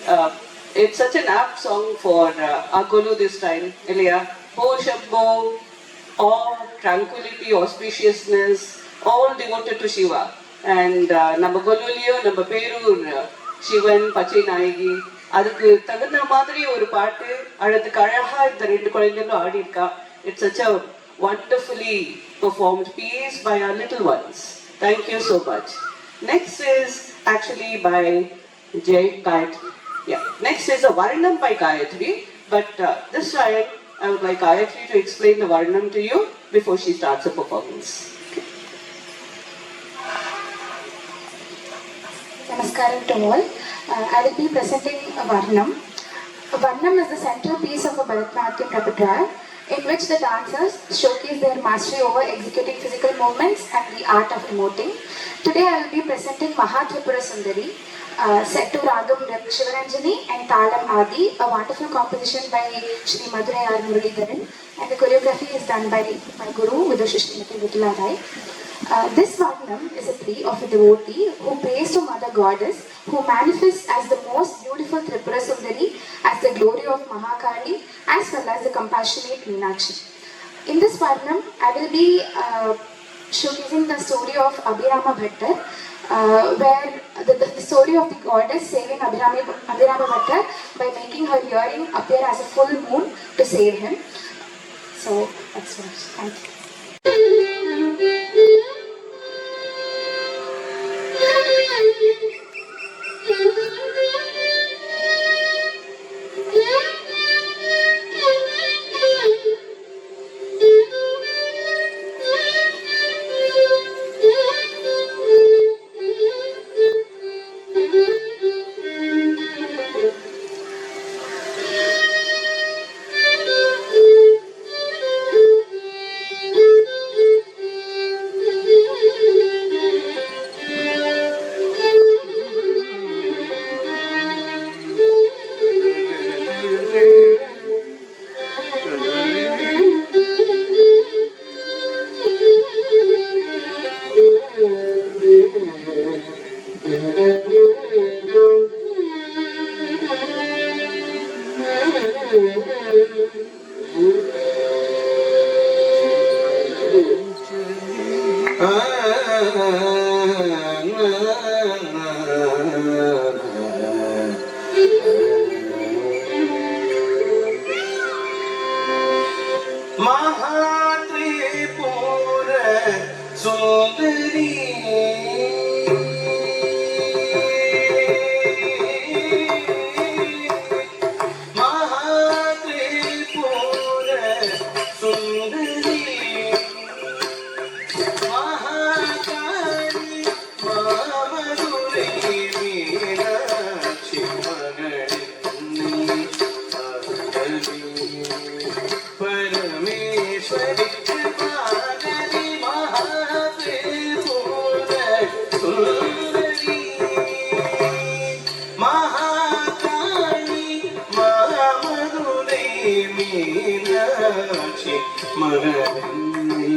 Uh, it's such an apt song for Akolu this time. Ilya, Ho Shabbo, all tranquility, auspiciousness, all devoted to Shiva. And நம்ம கொல்லுலியோ நம்ம பேரூர் சிவன் பச்சை நாயகி அதுக்கு தகுந்த மாதிரி ஒரு பாட்டு அழகுக்கு அழகா இந்த ரெண்டு குழந்தைகளும் ஆடி இருக்கா. It's such a wonderfully performed piece by our little ones. Thank you so much. Next is actually by Jay Gayatri. Yeah, next is a Varnam by Gayatri, but this time I would like Gayatri to explain the Varnam to you before she starts the performance. Namaskaram to all. I will be presenting a Varnam. A Varnam is the central piece of a Bharatanatyam repertoire in which the dancers showcase their mastery over executing physical movements and the art of emoting. Today I will be presenting Mahatripura Sundari, set to Ragam Shivaranjani and Talam Adi, a wonderful composition by Shri Madurai R. Muralidharan, and the choreography is done by my guru, Vidushi Srimati Vitula Rai. This Varnam is a plea of a devotee who prays to Mother Goddess, who manifests as the most beautiful Tripura Sundari, as the glory of Mahakali, as well as the compassionate Meenakshi. In this Varnam, I will be showcasing the story of Abhirama Bhattar, where the story of the goddess saving Abhirama Bhattar by making her earring appear as a full moon to save him. So that's what. Thank you. Mahatripura Sundari Mahatripura Sundari Mahakali Mamadure Meenakshi Magadini Parameshwari Kripalani Mahatripura Sundari Mahakali Mamadure Meenakshi Magadini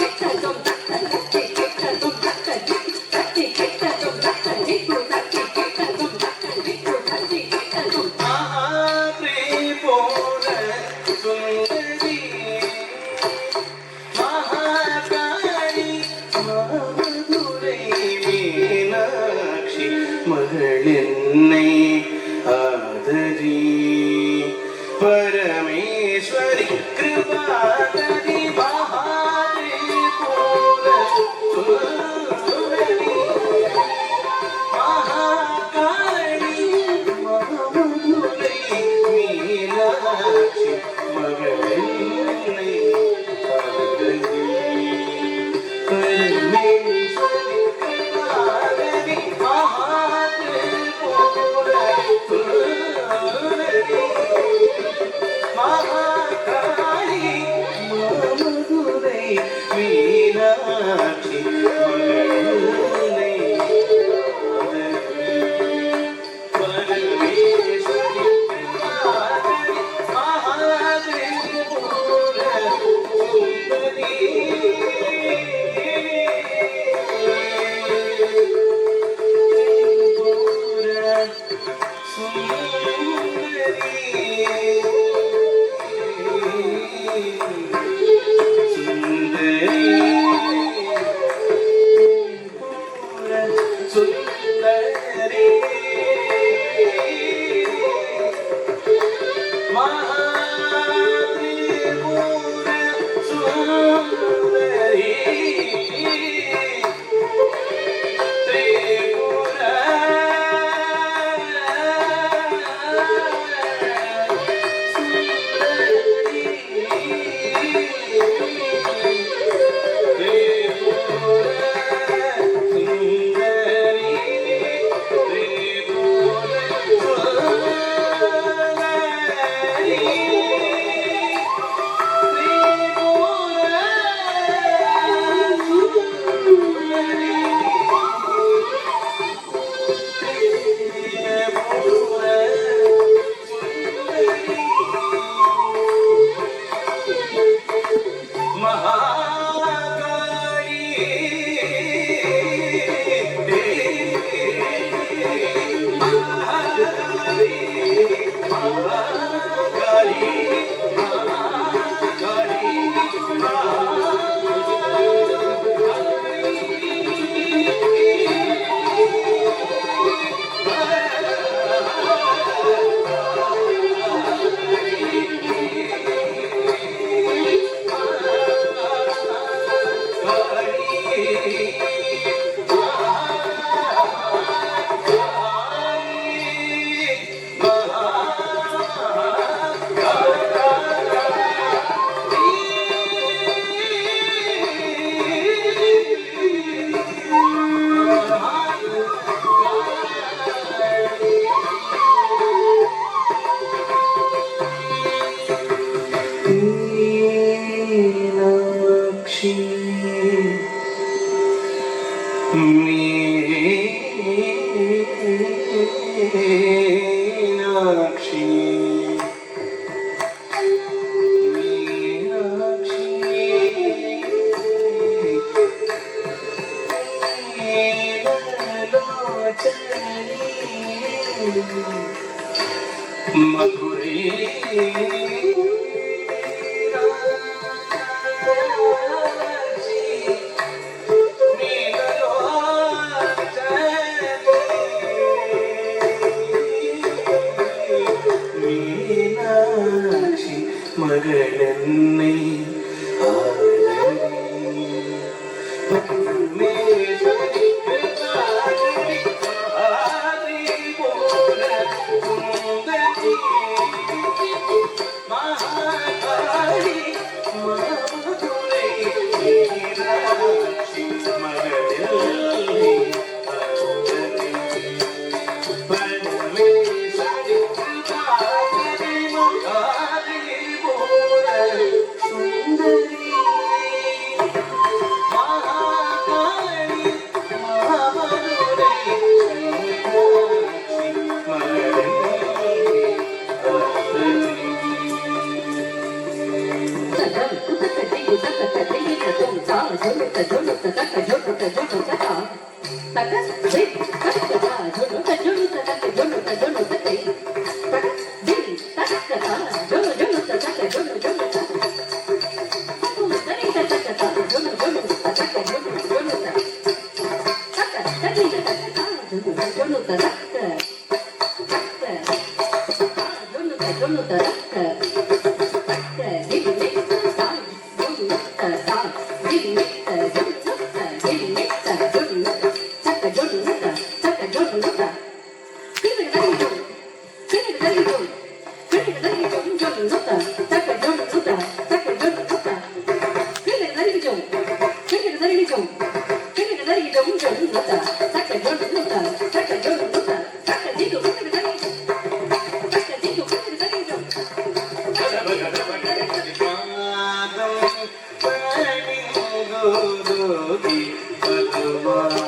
மகளென்னை ஆதரி Parameswari Kirubakari மகாதே போல சுந்தரி மகாகாளி மதுரை மீனாட்சி மகளென்னை ஆதரி பரமேஸ்வரி கிருபாகரி மகாதே போல சுந்தரி மகாகாளி மதுரை மீனாட்சி மகளென்னை பரமேஸ்வரி கிருபாகரி மகாதே போல சுந்தரி ಪರಮೇಶ್ವರಿ ಕೃಪಾಕರಿ ಮಹಾದ್ರಿ ಪೂರ ಸುಂದರಿ ಮಹಾಕಾಳಿ ಮಧುರೈ ಮೀನಾಕ್ಷಿ ಮಗದಲ್ಲಿ ಪರಮೇಶ್ವರಿ ಕೃಪಾಕರಿ ಮಹಾದ್ರಿ ಪೂರ ಸುಂದರಿ ಮಹಾಕಾಳಿ ಮಹಾಮಧುರೈ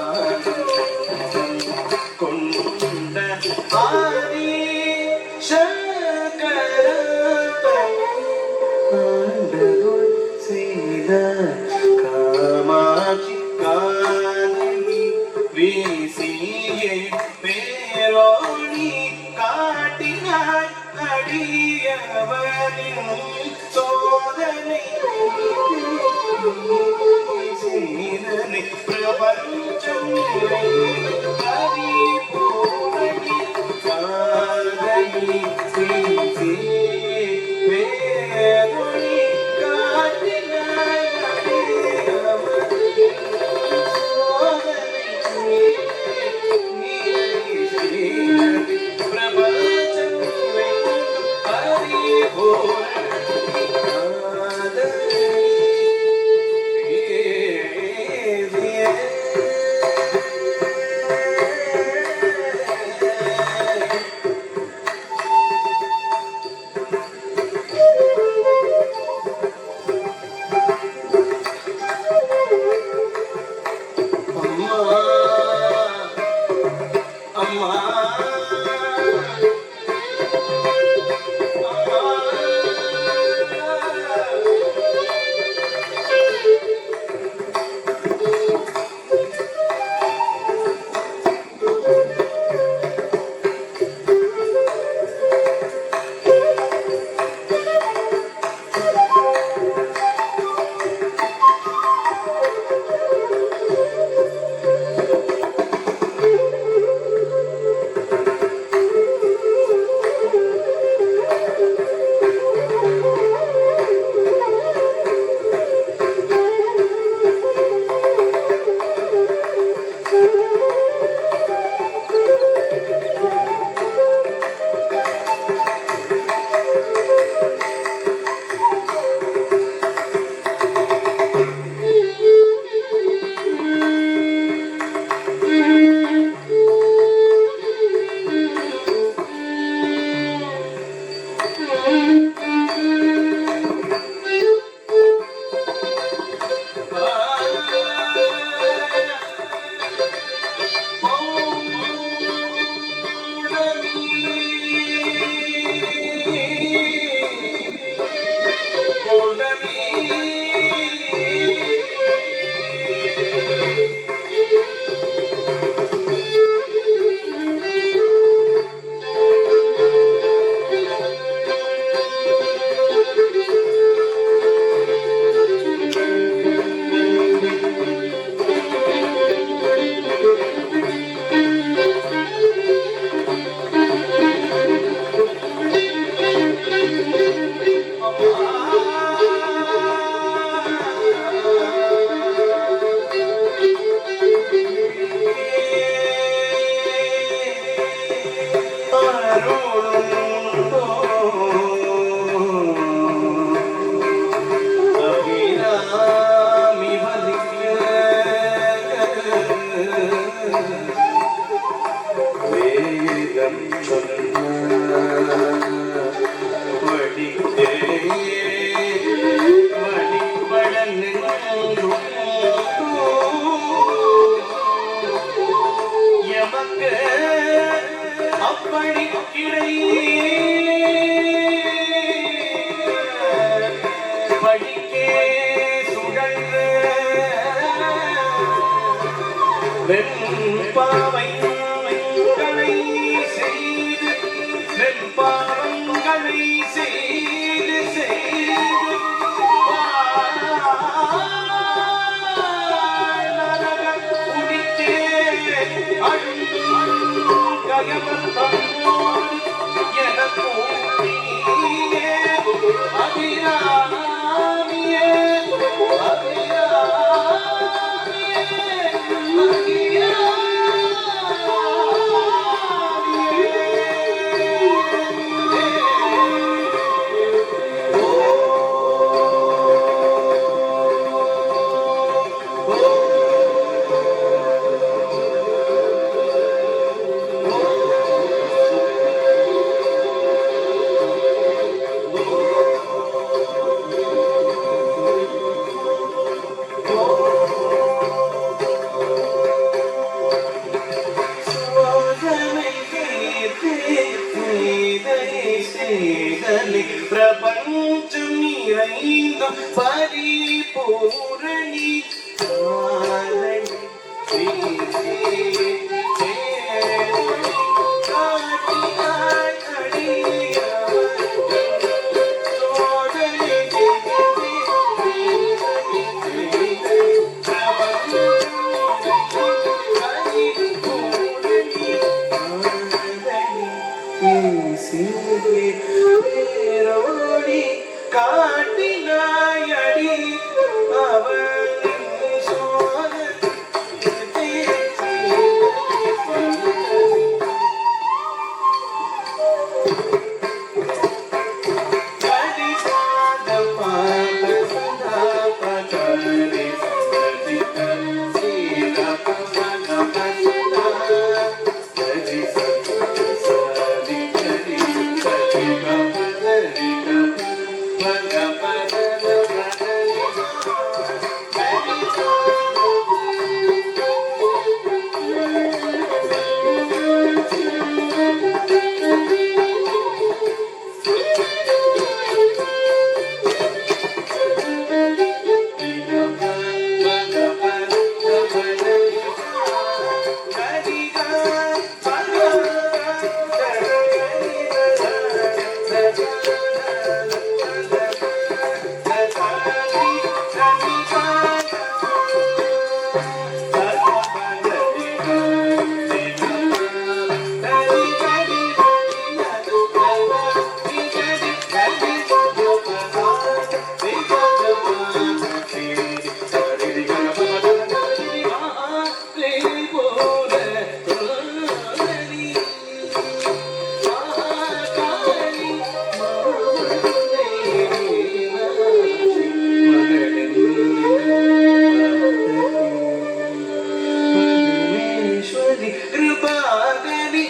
ಮೀನಾಕ್ಷಿ ಕೊಂಡ ಆದಿ ಶಂಕರ ಆಂಡಗೊಳ್ ಸೀದ ಕಾಮಾಕ್ಷಿ ಕಾದನಿ வீசியே பேரோணி காட்டினாய் அடியவனின் சோதனை சீதனை பிரபஞ்சம் பரிபூரணி காதனி வீசியே பேரோணி காட்டினாய் அடியவனின் வழி கிடை வழிக்கே சுழன்ற வெண்பாவைகளை செய்து வெண்பாவங்களை செய்து செய்து குடித்தே அழுந்தும் கயவர் தம்மோடு என கூட்டியே அபிராமியே பிரபஞ்சம் நிறைந்த பரிபூரணி பேரோடி காட்டினாயடி அவன் சோத கடி சாத பாத சதா பகரி சதி சீத பமன பசதா கடி சதி கடி சதி பமரி பமன பமன கிருபாகரி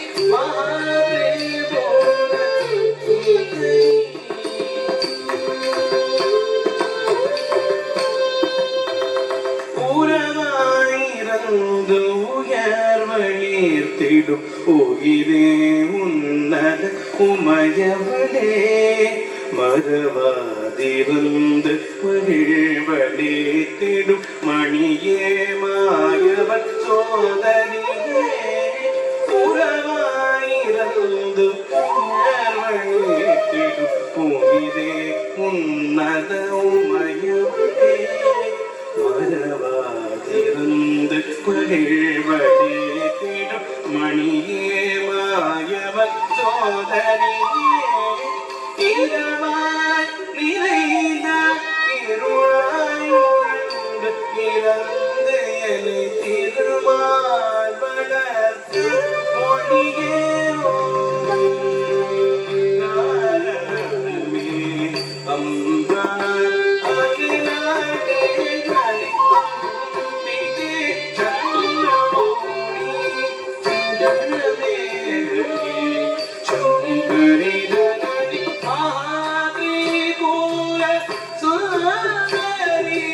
உறவாயிரந்து உயர்வழித்திடும் உயிரே உன்னத உமையவளே மறவாதிருந்து வழிவழித்திடும் மணியே மாயவன் சோதரியே உறவாயிரந்து உயர்வழித்திடும் உயிரே உன்னத உமையவளே மறவாதிருந்து வழிவழித்திடும் மணியே மாயவன் சோதரியே இரவாய் நிறைந்த இருளாய் உழந்து இறந்து என்னை திருமால் வளர்த்து மொழியே அம்பா அகிலாண்டே அம்பிகே சந்திரமௌலி சந்திரமேகி சங்கரி தனி மகாதிபுர சுந்தரி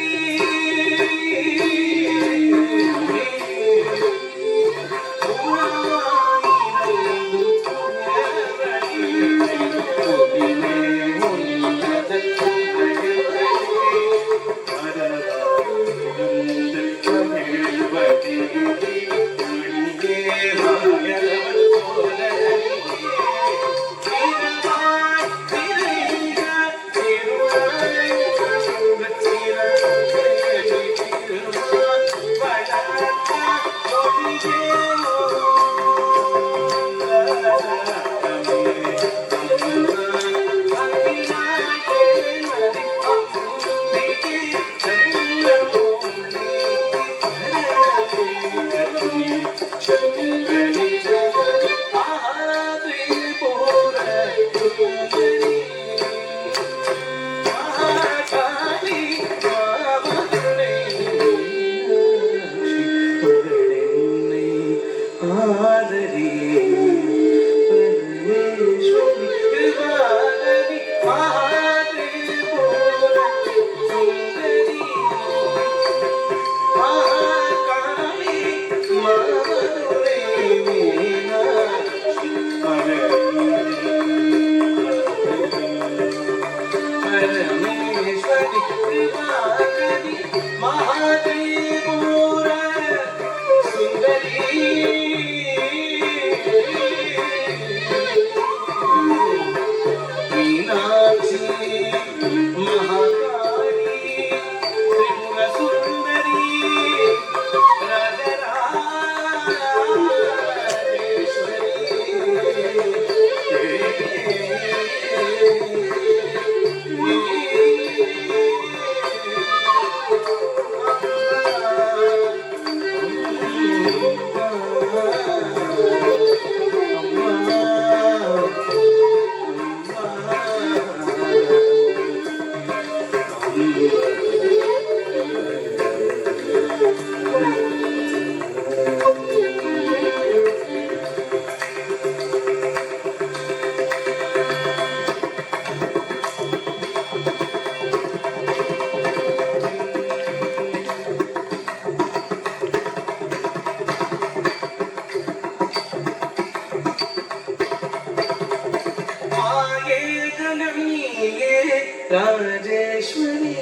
ராஜேஸ்வரி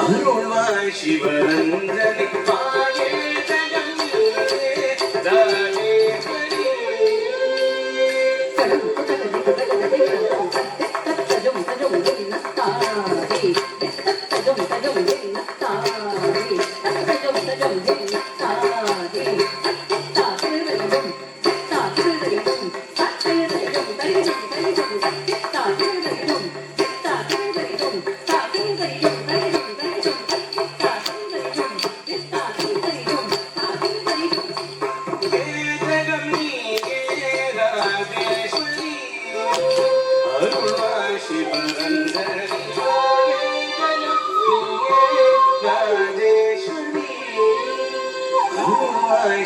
அருள்வாய் சிவரஞ்சனி பாயே ஜகன்யே ராஜேஸ்வரி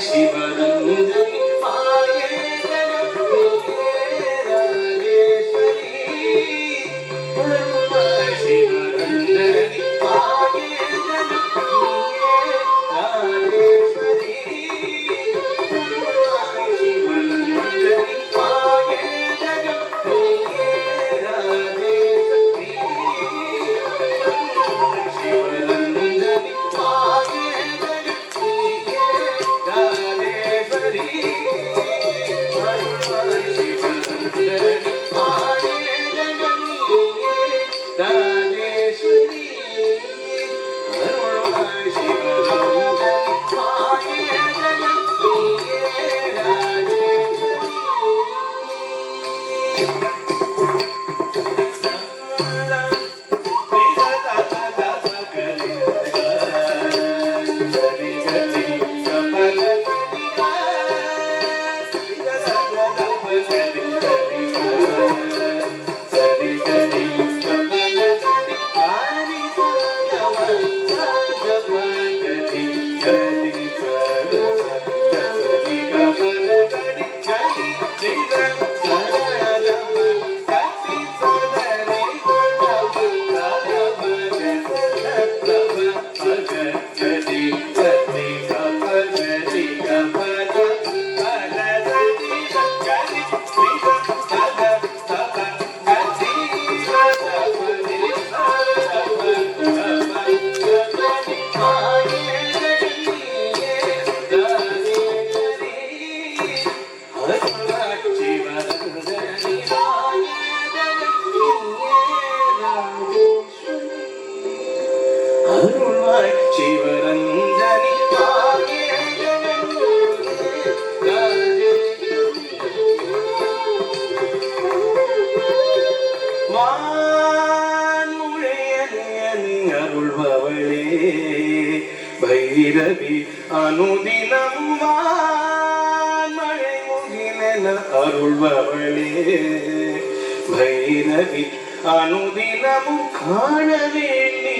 शिवरंजनी पाये शिवरंजनी पाये शिवरंजनी पाये शिवरंजनी पाये தினமும் மழை முகிலென அருள்பவளே பைரவி அனுதினமும் காண வேண்டி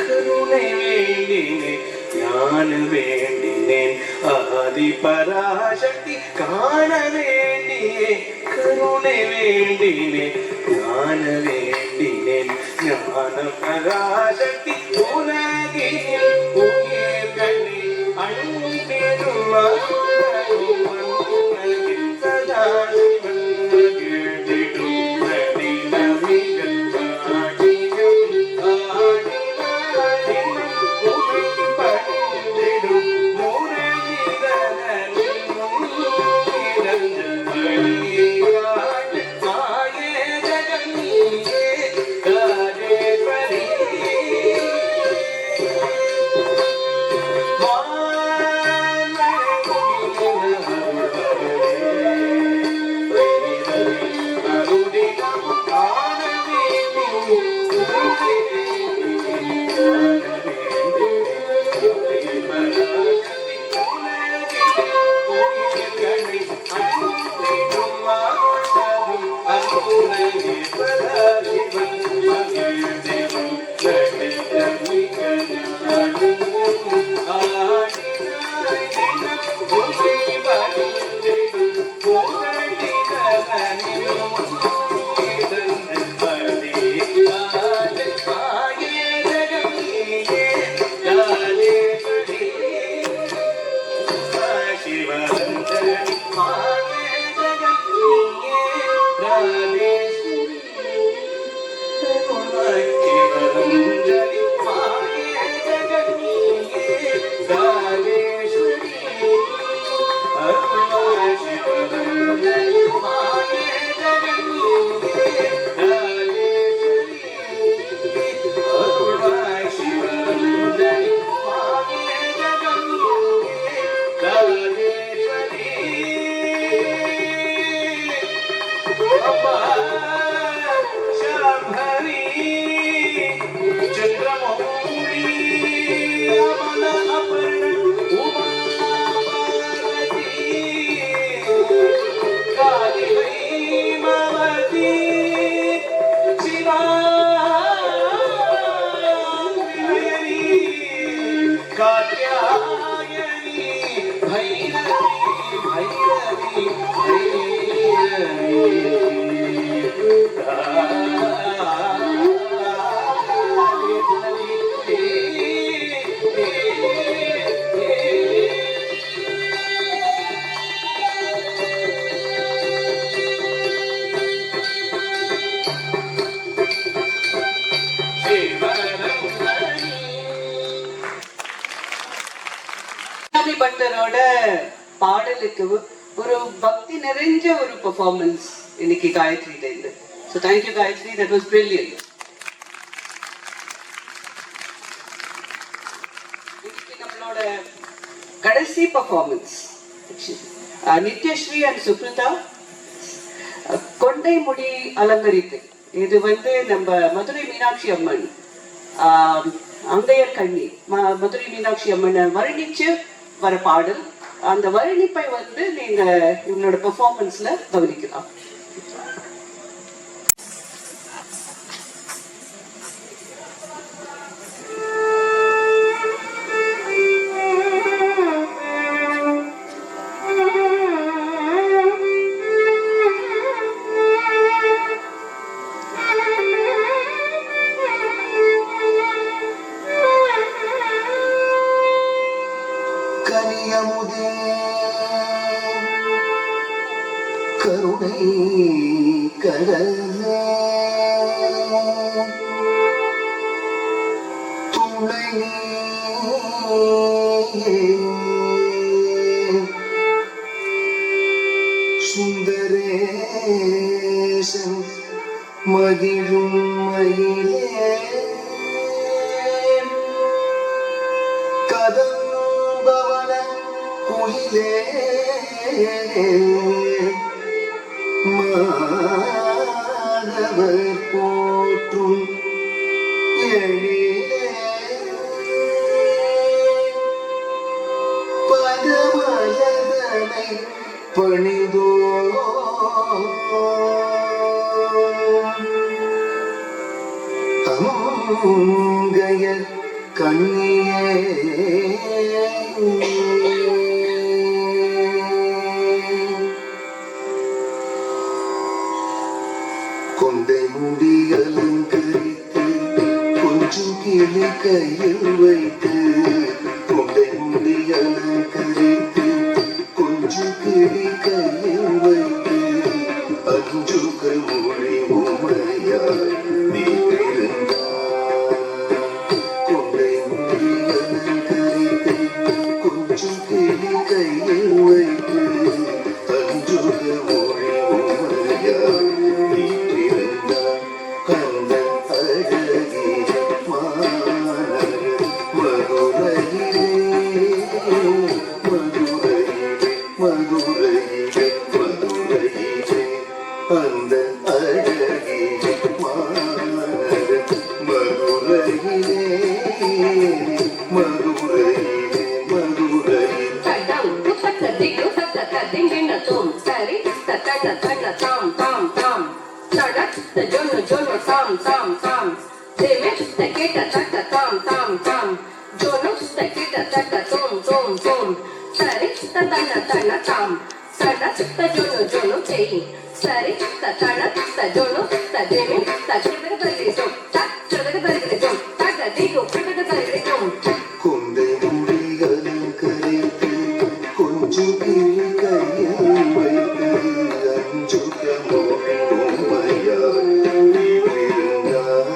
கருணை வேண்டினே ஞான வேண்டினேன் ஆதி பராசக்தி காண வேண்டியே கருணை வேண்டினே ஞான வேண்டினேன் ஞான பராசக்தி உலகில் உயிர்களில் அன்பெரும் சதா பட்டரோட பாடலுக்கு ஒரு பக்தி நிறைஞ்ச ஒரு பெர்ஃபார்மன்ஸ் இன்னைக்கு காயத்ரியில இருந்து. So thank you Gayatri, that was brilliant. இன்னைக்கு நம்மளோட கடைசி பெர்ஃபார்மன்ஸ் நித்யஸ்ரீ அண்ட் சுப்ரிதா கொண்டை முடி அலங்கரித்து. இது நம்ம மதுரை மீனாட்சி அம்மன் அங்கையர் கண்ணி மதுரை மீனாட்சி அம்மனை வர்ணிச்சு வர பாடல். அந்த வர்ணிப்பை நீங்க இவங்களோட பெர்ஃபார்மன்ஸ்ல கவனிக்கலாம். கருணை கடலே துணை சுந்தரேசன் மகிழும் மயிலே கதம்பவன குயிலே மாதவர் போற்றும் எழிலே பத தனை பணிதோ அங்கய கண்ணியே கொண்டை முடி அலங்கரித்து கொஞ்சம் கிளி கையில் வைத்து கொண்டை முடி அலங்கரித்து கொஞ்சம் கிளி கையில் வைத்து அஞ்சுகள் மொழி உமையாய் நீ பிறந்தாய் கொண்டை முடி அலங்கரித்து கொஞ்சம் கிளி கையில் வைத்து அஞ்சுகள் மொழி உமையாய் நீ பிறந்தாய் கந்த அழகிய மாநகர் மதுரையிலே மதுரையிலே மதுரையிலே அந்த அழகிய மாநகர் மதுரையிலே மதுரையிலே மதுரையிலே தடம் தட்ட திகு தட்ட தடிங்கின தோம் சரி தட்ட தட்ட தாம் தாம் தாம் தடக் ஜொன்னு ஜொன்னு தாம் தாம் தாம் தேமே தக்கிட்ட தட்ட தாம் தாம் தாம் ஜொன்னு தக்கிட்ட தட்ட தோம் தோம் தோம் சரி தன தன தாம் தடக் ஜொன்னு ஜொன்னு தேய் சரி தன ஜொன்னு ததேமே தக்கிட்ட தரிசோம் தக் ஜொன்னு தரிசோம் தக்க திகு தட்ட தரிசோம் கொண்டை முடி அலங்கரித்து கொஞ்சம் கிளி கையில் வைத்து அஞ்சுக மொழி உமையாய் நீ பிறந்தாய்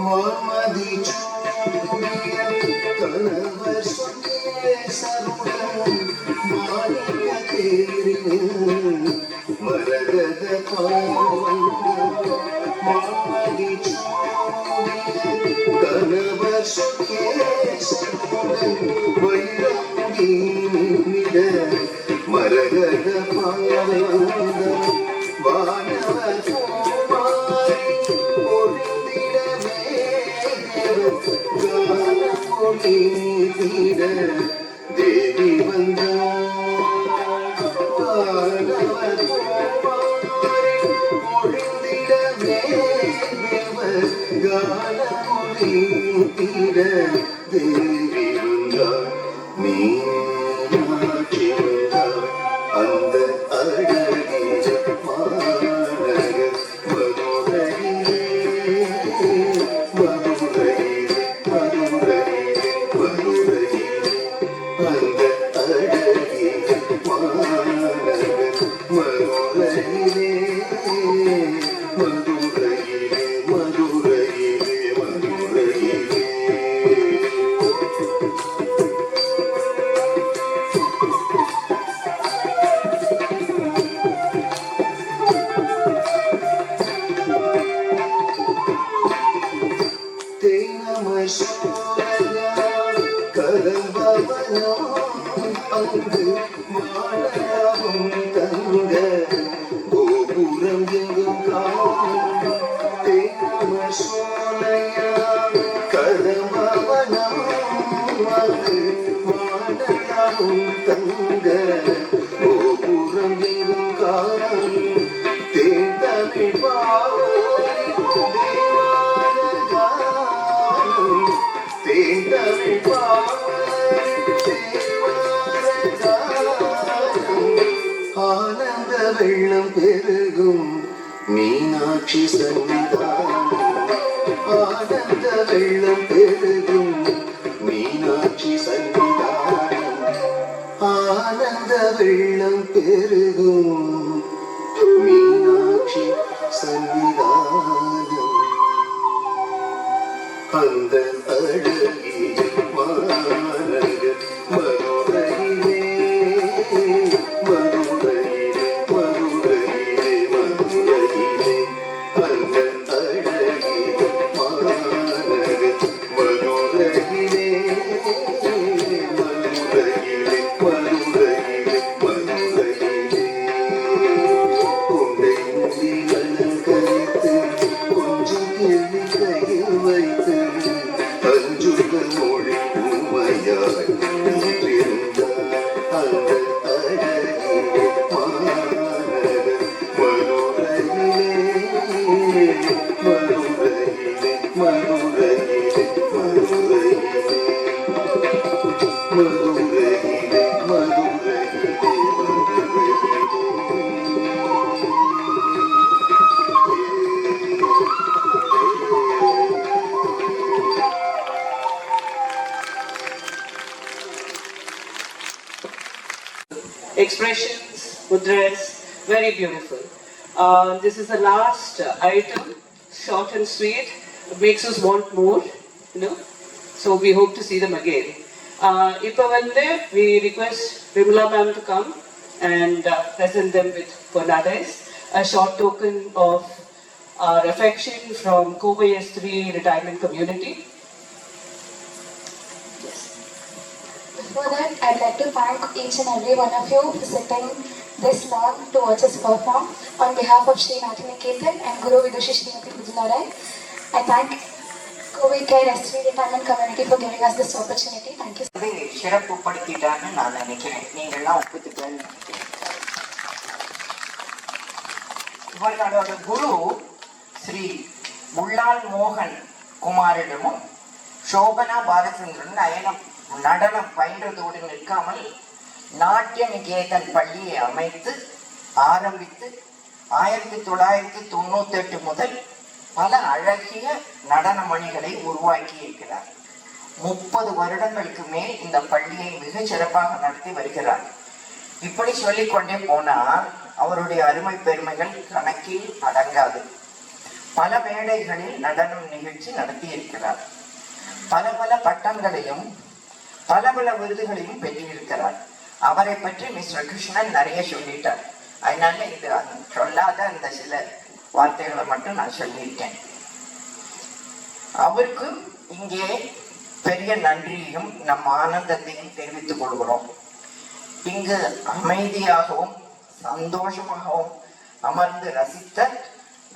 வான்மதி சூடிய கணவர் சுகேசருடன் மாணிக்க தேரில் மரகத மான்மதி சூடிய கணவர் சுகேசருடன் வைரங்கி நின்னிட மரகத பாவந்தம் வானவர் பூமாரி ஒழிந்திடவே கானமொழி தீர தேவி வந்தார் வானவர் பூமாரி ஒழிந்திடவே கானமொழி தீர தேவி வந்தார் மீனாட்சி வந்தார் அந்த அழகிய மாநகர் மதுரையிலே மதுரையிலே மதுரையிலே மதுரையிலே அந்த அழகிய மாநகர் மதுரையிலே மதுரையிலே மதுரையிலே மதுரையிலே தேனமர் சோலையா கதம்பவனோ அங்கு மாலையாவும் தங்க கோபுரம் எங்கும் காணும் தேனமர் சோலையா கதம்பவனோ அங்கு மாலையாவும் தங்க கோபுரம் எங்கும் காணும் தேந்தமிழ் பாவரி தேந்தமிழ் ஆனந்த வெள்ளம் பெருகும் மீனாட்சி சன்னிதானம் ஆனந்த வெள்ளம் பெருகும் மீனாட்சி சன்னிதானம் ஆனந்த வெள்ளம் பெருகும் மீனாட்சி சன்னிதானம் அந்த அழகிய மாநகர் மதுரையிலே மதுரையிலே மதுரையிலே மதுரையிலே அந்த அழகிய மாநகர் மதுரையிலே மதுரையிலே மதுரையிலே மதுரையிலே கொண்டை முடி அலங்கரித்து கொஞ்சம் எள்ளி கையில் வைத்து அஞ்சுக மொழி உமையாய் வீற்றிருந்தார் அந்த அழகிய மாநகர் மதுரையிலே மதுரையிலே மதுரையிலே மதுரையிலே மதுரையிலே Expressions, mudras, very beautiful. This is the last item, short and sweet. It makes us want more, you know. So we hope to see them again. Ipa vande, we request Vimala ma'am to come and present them with Ponades, a short token of our affection from Kobe S3 retirement community. Before that, I'd like to thank each and every one of you for sitting this long to watch us perform. On behalf of Sri Natiniketan and Guru Vidushi Srimati Pujalarai, I thank Kobe Care S3 Retirement Community for giving us this opportunity. Thank you. சிறப்புப்படுத்திட்டான்னு நான் நினைக்கிறேன். நீங்கள்லாம் ஒப்புத்துக்கன்னு நினைக்கிறேன். இவர்களோட குரு ஸ்ரீ முள்ளால் மோகன் குமாரிடமும் சோபனா பாலச்சந்திரன் நடனம் பயின்றதோடு நிற்காமல் நாட்டிய நிகேதன் பள்ளியை அமைத்து ஆரம்பித்து 1998 முதல் பல அழகிய நடன மணிகளை உருவாக்கி இருக்கிறார். 30 வருடங்களுக்கு மேல் இந்த பள்ளியை மிக சிறப்பாக நடத்தி வருகிறார். இப்படி சொல்லிக்கொண்டே போனால் அவருடைய அருமை பெருமைகள் கணக்கில் அடங்காது. பல மேடைகளில் நடனம் நிகழ்ச்சி நடத்தி இருக்கிறார். பல பல பட்டங்களையும் பல பல விருதுகளையும் பெற்றிருக்கிறார். அவரை பற்றி மிஸ்டர் கிருஷ்ணன் நிறைய சொல்லிட்டார். அதனால இது சொல்லாத அந்த சில வார்த்தைகளை மட்டும் நான் சொல்லியிருக்கேன். அவருக்கு இங்கே பெரிய நன்றியையும் நம் ஆனந்தத்தையும் தெரிவித்துக் கொள்கிறோம். இங்கு அமைதியாகவும் சந்தோஷமாகவும் அமர்ந்து ரசித்த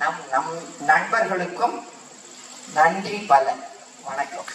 நம் நண்பர்களுக்கும் நன்றி பல. வணக்கம்.